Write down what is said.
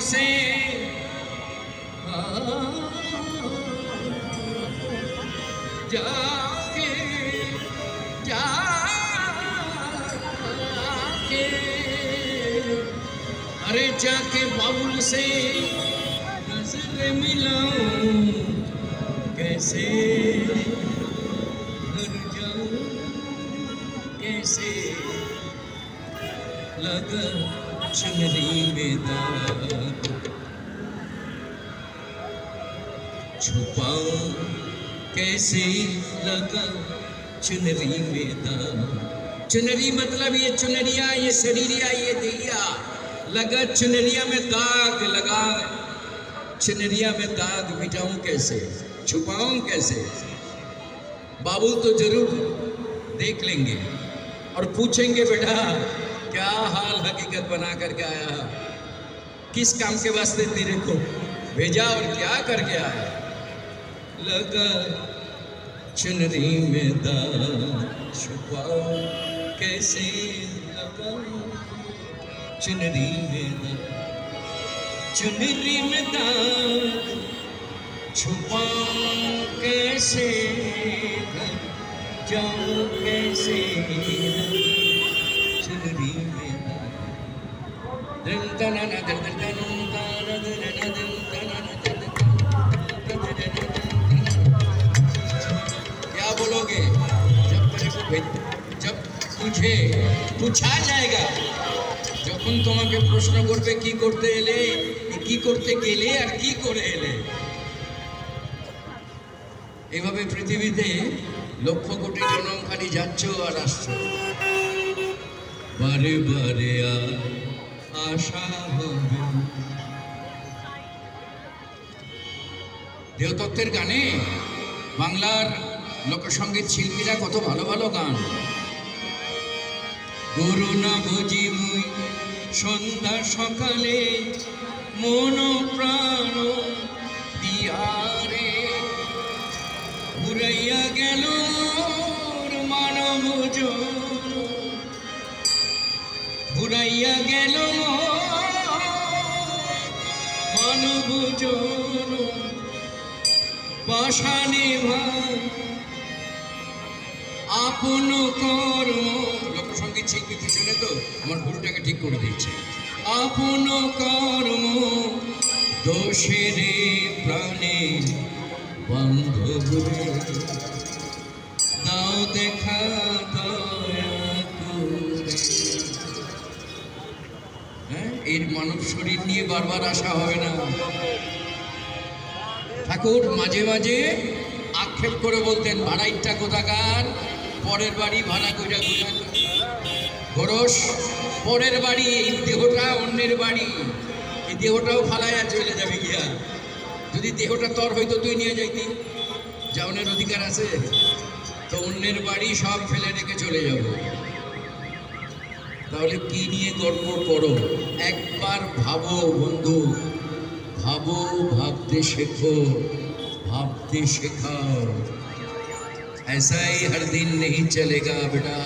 से जाके जाके अरे जाके बाबुल से नजर मिलाऊं, कैसे घर जाऊं, कैसे लगा चुनरी में दाग, छुपाऊं कैसे लगा चुनरी में दाग। चुनरी मतलब ये चुनरिया, ये शरीरिया, ये देहिया, लगा चुनरिया में दाग, लगा चुनरिया में दाग मिटाऊं कैसे, छुपाऊं कैसे। बाबू तो जरूर देख लेंगे और पूछेंगे बेटा क्या हाल हकीकत बना करके आया, किस काम के वास्ते तेरे को भेजा और क्या करके आया। लगा चुनरी में दाग, छुपाओ कैसे लगा चुनरी में दाग, चुनरी में दाग छुपाओ कैसे घर जाऊं, कैसे चुनरी में क्या बोलोगे जब मेरे को जब तुझे पूछा जाएगा, যখন তোমাকে প্রশ্ন করবে কি করতে এলে, কি করতে গেলে আর কি করে এলে। এইভাবে পৃথিবীতে লক্ষ কোটি জনম খালি যাচ্ছ আর আসছো, বারে বারে আশা হবে। দেহতত্ত্বের গানে বাংলার লোকসঙ্গীত শিল্পীরা কত ভালো ভালো গান। গুরু না বুঝি মুই সন্ধ্যা সকালে মন প্রাণ দিয়ারে, ঘুরাইয়া গেল মানব জন, ঘুরাইয়া গেল মানব জন, পাষাণে ভাই আপন কর্ম। লোকসঙ্গীত শিল্পী পিছনে তো আমার ভুলটাকে ঠিক করে দিচ্ছে। আপন কর্ম দোষেরে প্রাণে বান্ধব দাও দেখা দয়া করে। হ্যাঁ, এর মানব শরীর নিয়ে বারবার আসা হবে না। ঠাকুর মাঝে মাঝে আক্ষেপ করে বলতেন, ভাড়াইটা কোথাকার, পরের বাড়ি ভাড়া কইরা খরচ, পরের বাড়ি, এই দেহটা অন্যের বাড়ি, এই দেহটাও ফালাইয়া চলে যাবে গিয়া। যদি দেহটা তোর হইতো তুই নিয়ে যাইতি, যাওনের অধিকার আছে তো অন্যের বাড়ি সব ফেলে রেখে চলে যাব। তাহলে কি নিয়ে গল্প করো? একবার ভাবো বন্ধু, ভাবো, ভাবতে শেখো, भावते सिखाओ। ऐसा ही हर दिन नहीं चलेगा बेटा।